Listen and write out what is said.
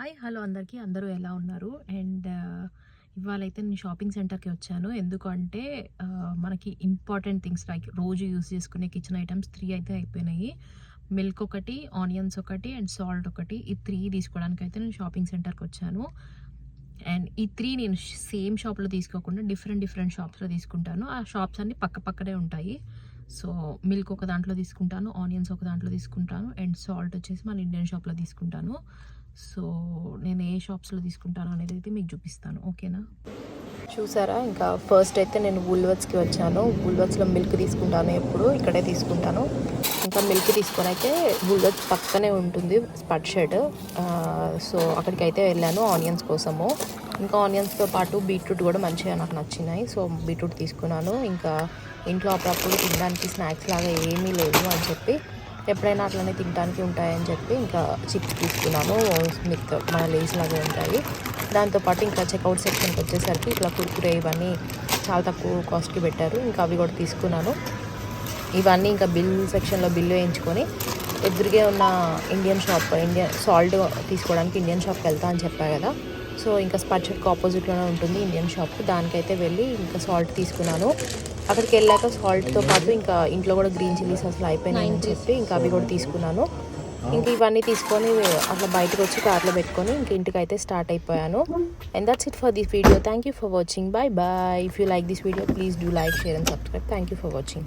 Hi hello అందరికీ అందరూ ఎలా ఉన్నారు అండ్ ఇవాళైతే నేను షాపింగ్ సెంటర్కి వచ్చాను ఎందుకంటే మనకి ఇంపార్టెంట్ థింగ్స్ లైక్ రోజు యూస్ చేసుకునే కిచెన్ ఐటమ్స్ 3 అయితే అయిపోయినాయి. మిల్క్ ఒకటి, ఆనియన్స్ ఒకటి అండ్ సాల్ట్ ఒకటి, ఈ 3 తీసుకోవడానికి అయితే నేను షాపింగ్ సెంటర్కి వచ్చాను. అండ్ ఈ 3 నేను సేమ్ షాప్లో తీసుకోకుండా డిఫరెంట్ షాప్స్లో తీసుకుంటాను. ఆ షాప్స్ అన్నీ పక్కనే ఉంటాయి. సో మిల్క్ ఒక దాంట్లో తీసుకుంటాను, ఆనియన్స్ ఒక దాంట్లో తీసుకుంటాను అండ్ సాల్ట్ వచ్చేసి మన ఇండియన్ షాప్లో తీసుకుంటాను. సో నేను ఏ షాప్స్లో తీసుకుంటాను అనేది అయితే మీకు చూపిస్తాను, ఓకేనా? చూసారా, ఇంకా ఫస్ట్ అయితే నేను వూల్వర్త్స్కి వచ్చాను. వూల్వర్త్స్లో మిల్క్ తీసుకుంటాను, ఎప్పుడు ఇక్కడే తీసుకుంటాను. ఇంకా మిల్క్ తీసుకొని అయితే వూల్వర్త్స్ పక్కనే ఉంటుంది స్పట్ షెడ్. సో అక్కడికి అయితే వెళ్ళాను ఆనియన్స్ కోసము. ఇంకా ఆనియన్స్తో పాటు బీట్రూట్ కూడా మంచిగా నాకు నచ్చినాయి. సో బీట్రూట్ తీసుకున్నాను. ఇంకా ఇంట్లో అప్పుడప్పుడు తినడానికి స్నాక్స్ లాగా ఏమీ లేవు అని చెప్పి, ఎప్పుడైనా అట్లనే తినడానికి ఉంటాయని చెప్పి ఇంకా చిప్స్ తీసుకున్నాను. స్మిత్ మన లేస్ లాగా ఉంటాయి. దాంతోపాటు ఇంకా చెక్అవుట్ సెక్షన్కి వచ్చేసరికి ఇట్లా కుర్కురే ఇవన్నీ చాలా తక్కువ కాస్ట్కి పెట్టారు. ఇంకా అవి కూడా తీసుకున్నాను. ఇవన్నీ ఇంకా బిల్ సెక్షన్లో బిల్లు వేయించుకొని ఎదురుగే ఉన్న ఇండియన్ సాల్ట్ తీసుకోవడానికి ఇండియన్ షాప్కి వెళ్తా అని చెప్పా కదా. సో ఇంకా స్పట్ షెడ్కి ఆపోజిట్లోనే ఉంటుంది ఇండియన్ షాప్. దానికైతే వెళ్ళి ఇంకా సాల్ట్ తీసుకున్నాను. అక్కడికి వెళ్ళాక సాల్ట్తో పాటు ఇంకా ఇంట్లో కూడా గ్రీన్ చిల్లీస్ అసలు అయిపోయినాయని చెప్పి ఇంకా అవి కూడా తీసుకున్నాను. ఇంక ఇవన్నీ తీసుకొని అట్లా బయటకు వచ్చి కార్లో పెట్టుకొని ఇంక ఇంటికి అయితే స్టార్ట్ అయిపోయాను. And that's it for this video. Thank you for watching. Bye. If you like this video please do like, share and subscribe. Thank you for watching.